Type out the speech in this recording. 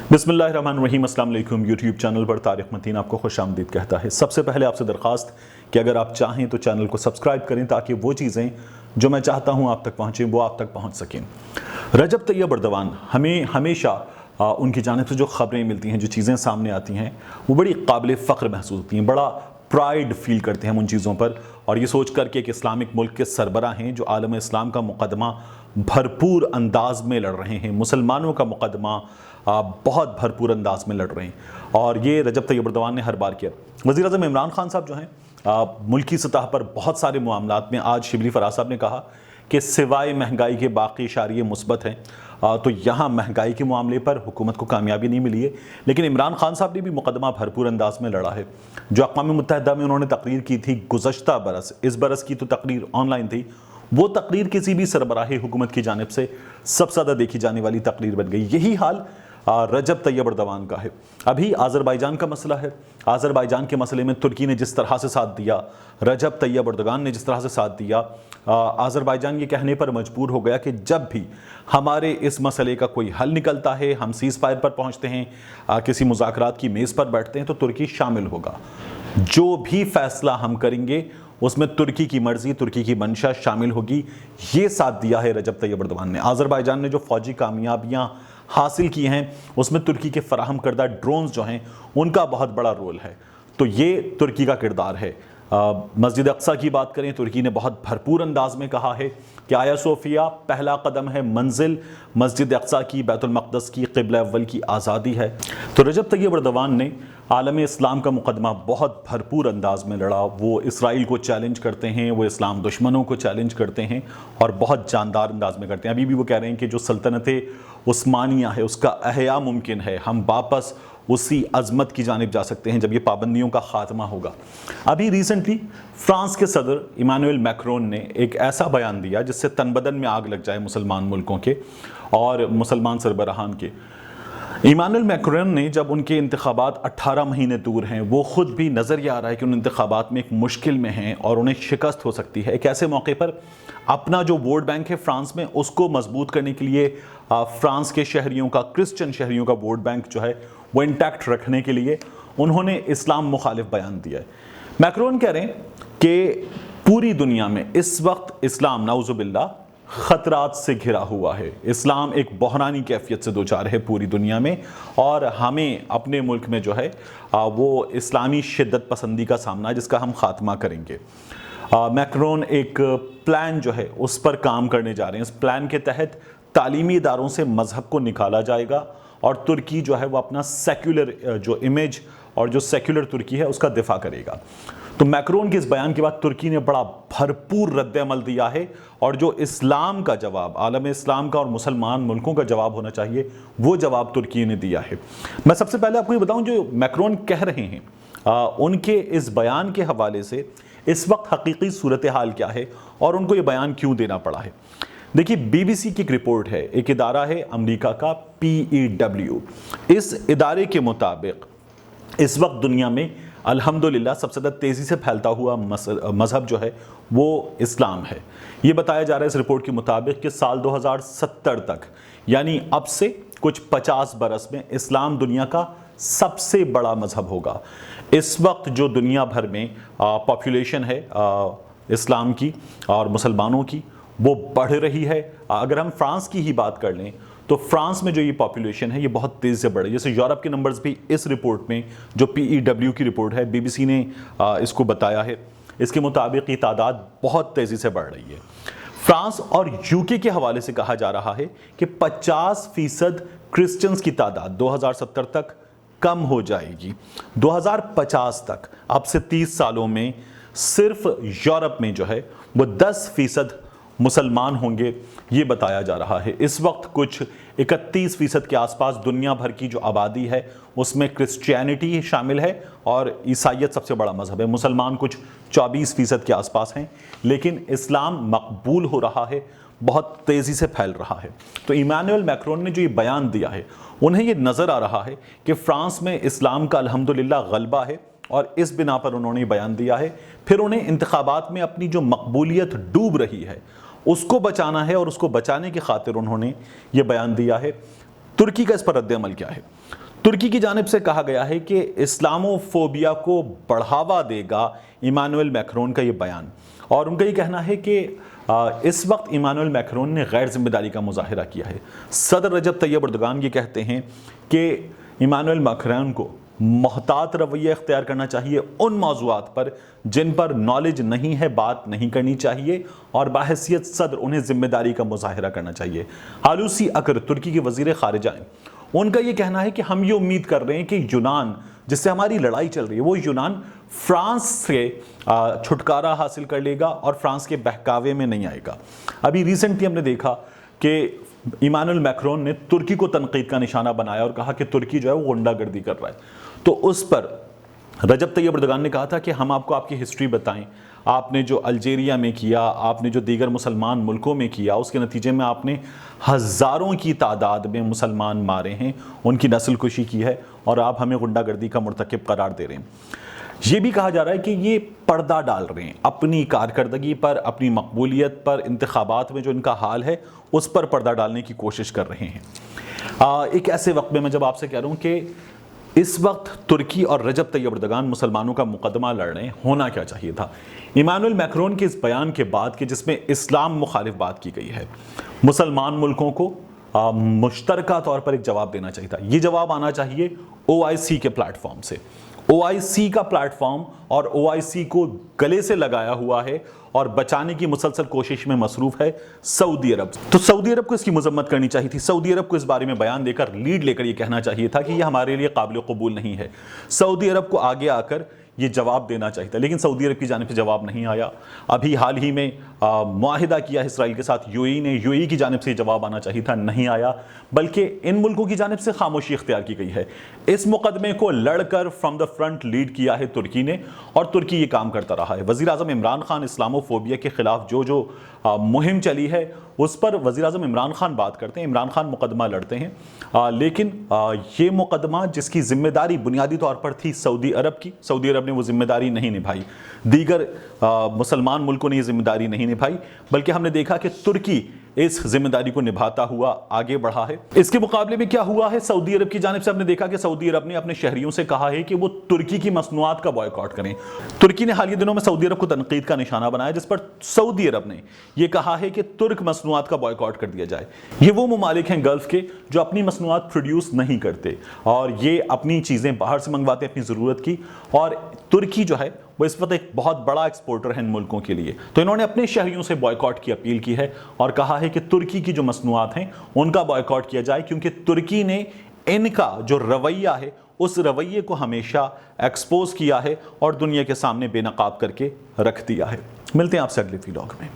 बिस्मिल्लाहिर्रहमानिर्रहीम। अस्सलाम वालेकुम। यूट्यूब चैनल पर तारिक मतीन आपको खुश आमदीद कहता है। सबसे पहले आपसे दरख्वास्त कि अगर आप चाहें तो चैनल को सब्सक्राइब करें ताकि वो चीज़ें जो मैं चाहता हूँ आप तक पहुँचें वो आप तक पहुँच सकें। रजब तैयब एर्दोगान, हमें हमेशा उनकी जानिब से जो ख़बरें मिलती हैं, जो चीज़ें सामने आती हैं, वो बड़ी काबिल फ़ख्र महसूस होती हैं। बड़ा प्राइड फील करते हैं हम उन चीज़ों पर, और ये सोच कर के एक इस्लामिक मुल्क के सरबरा हैं जो आलम इस्लाम का मुक़दमा भरपूर अंदाज में लड़ रहे हैं, मुसलमानों का मुक़दमा बहुत भरपूर अंदाज में लड़ रहे हैं। और ये रजब तैयब एर्दोगान ने हर बार किया। वज़ीर-ए-आज़म इमरान खान साहब जो हैं मुल्की सतह पर बहुत सारे मामलात में, आज शिबली फराज साहब ने कहा कि सिवाय महंगाई के बाकी इशारे मुस्बत हैं, तो यहाँ महंगाई के मामले पर हुकूमत को कामयाबी नहीं मिली है। लेकिन इमरान खान साहब ने भी मुकदमा भरपूर अंदाज में लड़ा है। जो अक़वाम मुत्तहिदा में उन्होंने तकरीर की थी गुज़श्ता बरस, इस बरस की तो तकरीर ऑनलाइन थी, वो तकरीर किसी भी सरबराही हुकूमत की जानिब से सबसे ज़्यादा देखी जाने वाली तकरीर बन गई। यही हाल रजब तैयब एर्दोगान का है। अभी आज़रबाईजान का मसला है, आज़रबाईजान के मसले में तुर्की ने जिस तरह से साथ दिया, रजब तैयब एर्दोगान ने जिस तरह से साथ दिया, आज़रबाईजान ये कहने पर मजबूर हो गया कि जब भी हमारे इस मसले का कोई हल निकलता है, हम सीज़ फायर पर पहुँचते हैं, किसी मुज़ाकरात की मेज़ पर बैठते हैं, तो तुर्की शामिल होगा। जो भी फ़ैसला हम करेंगे उसमें तुर्की की मर्ज़ी, तुर्की की मंशा शामिल होगी। ये साथ दिया है रजब तैयब एर्दोगान ने। आज़रबाईजान ने जो फ़ौजी कामयाबियाँ हासिल की हैं उसमें तुर्की के फराहम करदा ड्रोन्स जो हैं उनका बहुत बड़ा रोल है। तो ये तुर्की का किरदार है। मस्जिद अक्सा की बात करें, तुर्की ने बहुत भरपूर अंदाज में कहा है कि आया सोफिया पहला कदम है मंजिल मस्जिद अक्सा की, बैतुल मक़दस की, क़िबला अव्वल की आज़ादी है। तो रजब तैयब एर्दोगान ने आलम इस्लाम का मुक़दमा बहुत भरपूर अंदाज में लड़ा। वो इसराइल को चैलेंज करते हैं, वो इस्लाम दुश्मनों को चैलेंज करते हैं और बहुत जानदार अंदाज में करते हैं। अभी भी वो कह रहे हैं कि जो सल्तनत उस्मानिया है उसका अहया मुमकिन है, हम वापस उसी अज़मत की जानिब जा सकते हैं जब ये पाबंदियों का ख़ात्मा होगा। अभी रिसेंटली फ्रांस के सदर इमानुएल मैक्रोन ने एक ऐसा बयान दिया जिससे तन बदन में आग लग जाए मुसलमान मुल्कों के और मुसलमान सरबराहान के। इमानुएल मैक्रोन ने, जब उनके इंतखाबात 18 महीने दूर हैं, वो ख़ुद भी नज़र ये आ रहा है कि उन इंतखाबात में एक मुश्किल में हैं और उन्हें शिकस्त हो सकती है। एक ऐसे मौके पर अपना जो वोट बैंक है फ्रांस में उसको मजबूत करने के लिए, फ्रांस के शहरियों का, क्रिश्चियन शहरियों का वोट बैंक जो है वो इंटैक्ट रखने के लिए उन्होंने इस्लाम मुखालिफ बयान दिया है। मैक्रोन कह रहे हैं कि पूरी दुनिया में इस वक्त इस्लाम नाउज़ुबिल्लाह ख़तरात से घिरा हुआ है। इस्लाम एक बहरानी कैफियत से दोचार है पूरी दुनिया में, और हमें अपने मुल्क में जो है वो इस्लामी शिद्दत पसंदी का सामना है जिसका हम ख़ात्मा करेंगे। मैक्रोन एक प्लान जो है उस पर काम करने जा रहे हैं। इस प्लान के तहत तालीमी इदारों से मज़हब को निकाला जाएगा और तुर्की जो है वो अपना सेक्युलर जो इमेज और जो सेक्युलर तुर्की है उसका दिफा करेगा। तो मैक्रोन के इस बयान के बाद तुर्की ने बड़ा भरपूर रद्द-ए-अमल दिया है, और जो इस्लाम का जवाब, आलम इस्लाम का और मुसलमान मुल्कों का जवाब होना चाहिए, वो जवाब तुर्की ने दिया है। मैं सबसे पहले आपको ये बताऊं, जो मैक्रोन कह रहे हैं उनके इस बयान के हवाले से इस वक्त हकीकी सूरत हाल क्या है और उनको ये बयान क्यों देना पड़ा है। देखिए, BBC की एक रिपोर्ट है, एक इदारा है अमेरिका का PEW। इस इदारे के मुताबिक इस वक्त दुनिया में अल्हम्दुलिल्लाह सबसे ज़्यादा तेज़ी से फैलता हुआ मज़हब जो है वो इस्लाम है। ये बताया जा रहा है इस रिपोर्ट के मुताबिक कि साल 2070 तक, यानी अब से कुछ 50 बरस में, इस्लाम दुनिया का सबसे बड़ा मज़हब होगा। इस वक्त जो दुनिया भर में पॉपुलेशन है इस्लाम की और मुसलमानों की, वो बढ़ रही है। अगर हम फ्रांस की ही बात कर लें तो फ्रांस में जो ये पॉपुलेशन है ये बहुत तेज़ी से बढ़ रही है। जैसे यूरोप के नंबर्स भी इस रिपोर्ट में, जो PEW की रिपोर्ट है, BBC ने इसको बताया है, इसके मुताबिक ये तादाद बहुत तेज़ी से बढ़ रही है। फ्रांस और UK के हवाले से कहा जा रहा है कि 50% क्रिश्चियंस की तादाद 2070 तक कम हो जाएगी। 2050 तक, अब से 30 सालों में, सिर्फ यूरोप में जो है वो 10% मुसलमान होंगे, ये बताया जा रहा है। इस वक्त कुछ 31% के आसपास दुनिया भर की जो आबादी है उसमें क्रिश्चियनिटी शामिल है और ईसाइयत सबसे बड़ा मज़हब है। मुसलमान कुछ 24% के आसपास हैं, लेकिन इस्लाम मकबूल हो रहा है, बहुत तेज़ी से फैल रहा है। तो इमानुएल मैक्रोन ने जो ये बयान दिया है, उन्हें ये नज़र आ रहा है कि फ़्रांस में इस्लाम का अल्हम्दुलिल्लाह गलबा है, और इस बिना पर उन्होंने बयान दिया है। फिर उन्हें इंतखाबात में अपनी जो मकबूलियत डूब रही है उसको बचाना है, और उसको बचाने की खातिर उन्होंने ये बयान दिया है। ترکی کا اس پر رد عمل کیا ہے؟ ترکی کی جانب سے کہا گیا ہے کہ اسلاموفوبیا کو بڑھاوا دے گا ایمانوئل میکرون کا یہ بیان، اور ان کا یہ کہنا ہے کہ اس وقت ایمانوئل میکرون نے غیر ذمہ داری کا مظاہرہ کیا ہے۔ صدر رجب طیب اردگان یہ کہتے ہیں کہ ایمانوئل میکرون کو محتاط رویہ اختیار کرنا چاہیے، ان موضوعات پر جن پر نالج نہیں ہے بات نہیں کرنی چاہیے، اور بحیثیت صدر انہیں ذمہ داری کا مظاہرہ کرنا چاہیے۔ ہلوسی اکر ترکی کے وزیر خارجہ ہیں، ان کا یہ کہنا ہے کہ ہم یہ امید کر رہے ہیں کہ یونان جس سے ہماری لڑائی چل رہی ہے وہ یونان فرانس سے چھٹکارا حاصل کر لے گا اور فرانس کے بہکاوے میں نہیں آئے گا۔ ابھی ریسنٹلی ہم نے دیکھا کہ ایمانوئل میکرون نے ترکی کو تنقید کا نشانہ بنایا اور کہا کہ ترکی جو ہے وہ غنڈہ گردی کر رہا ہے، تو اس پر رجب طیب اردگان نے کہا تھا کہ ہم آپ کو آپ کی ہسٹری بتائیں، آپ نے جو الجیریا میں کیا، آپ نے جو دیگر مسلمان ملکوں میں کیا، اس کے نتیجے میں آپ نے ہزاروں کی تعداد میں مسلمان مارے ہیں، ان کی نسل کشی کی ہے، اور آپ ہمیں غنڈہ گردی کا مرتکب قرار دے رہے ہیں۔ یہ بھی کہا جا رہا ہے کہ یہ پردہ ڈال رہے ہیں اپنی کارکردگی پر، اپنی مقبولیت پر، انتخابات میں جو ان کا حال ہے اس پر پردہ ڈالنے کی کوشش کر رہے ہیں۔ ایک ایسے وقت میں جب آپ سے کہہ رہا ہوں کہ اس وقت ترکی اور رجب طیب اردگان مسلمانوں کا مقدمہ لڑ رہے ہیں، ہونا کیا چاہیے تھا؟ ایمانوئل میکرون کے اس بیان کے بعد کہ جس میں اسلام مخالف بات کی گئی ہے، مسلمان ملکوں کو مشترکہ طور پر ایک جواب دینا چاہیے تھا۔ یہ جواب آنا چاہیے OIC کے پلیٹ فارم سے۔ OIC کا پلیٹ فارم اور OIC کو گلے سے لگایا ہوا ہے اور بچانے کی مسلسل کوشش میں مصروف ہے سعودی عرب۔ تو سعودی عرب کو اس کی مذمت کرنی چاہیے تھی، سعودی عرب کو اس بارے میں بیان دے کر، لیڈ لے کر یہ کہنا چاہیے تھا کہ یہ ہمارے لیے قابل قبول نہیں ہے۔ سعودی عرب کو آگے آ کر یہ جواب دینا چاہیے تھا، لیکن سعودی عرب کی جانب سے جواب نہیں آیا۔ ابھی حال ہی میں معاہدہ کیا ہے اسرائیل کے ساتھ UAE نے، UAE کی جانب سے جواب آنا چاہیے تھا، نہیں آیا، بلکہ ان ملکوں کی جانب سے خاموشی اختیار کی گئی ہے۔ اس مقدمے کو لڑ کر فرام دا فرنٹ لیڈ کیا ہے ترکی نے، اور ترکی یہ کام کرتا رہا ہے۔ وزیر اعظم عمران خان اسلاموفوبیا کے خلاف جو مہم چلی ہے اس پر وزیر اعظم عمران خان بات کرتے ہیں، عمران خان مقدمہ لڑتے ہیں، لیکن یہ مقدمہ جس کی ذمہ داری بنیادی طور پر تھی سعودی عرب کی، سعودی عرب نے وہ ذمہ داری نہیں نبھائی، دیگر مسلمان ملکوں نے یہ ذمہ داری نہیں نبھائی، بلکہ ہم نے دیکھا کہ ترکی اس ذمہ داری کو نبھاتا ہوا آگے بڑھا ہے۔ اس کے مقابلے میں کیا ہوا ہے؟ سعودی عرب کی جانب سے ہم نے دیکھا کہ سعودی عرب نے اپنے شہریوں سے کہا ہے کہ وہ ترکی کی مصنوعات کا بائیکاٹ کریں۔ ترکی نے حالیہ دنوں میں سعودی عرب کو تنقید کا نشانہ بنایا، جس پر سعودی عرب نے یہ کہا ہے کہ ترک مصنوعات کا بائیکاٹ کر دیا جائے۔ یہ وہ ممالک ہیں گلف کے جو اپنی مصنوعات پروڈیوس نہیں کرتے، اور یہ اپنی چیزیں باہر سے منگواتے ہیں اپنی ضرورت کی، اور ترکی جو ہے وہ اس وقت ایک بہت بڑا ایکسپورٹر ہے ان ملکوں کے لیے۔ تو انہوں نے اپنے شہریوں سے بائیکاٹ کی اپیل کی ہے اور کہا ہے کہ ترکی کی جو مصنوعات ہیں ان کا بائیکاٹ کیا جائے، کیونکہ ترکی نے ان کا جو رویہ ہے اس رویے کو ہمیشہ ایکسپوز کیا ہے اور دنیا کے سامنے بے نقاب کر کے رکھ دیا ہے۔ ملتے ہیں آپ سے اگلے ویلاگ میں۔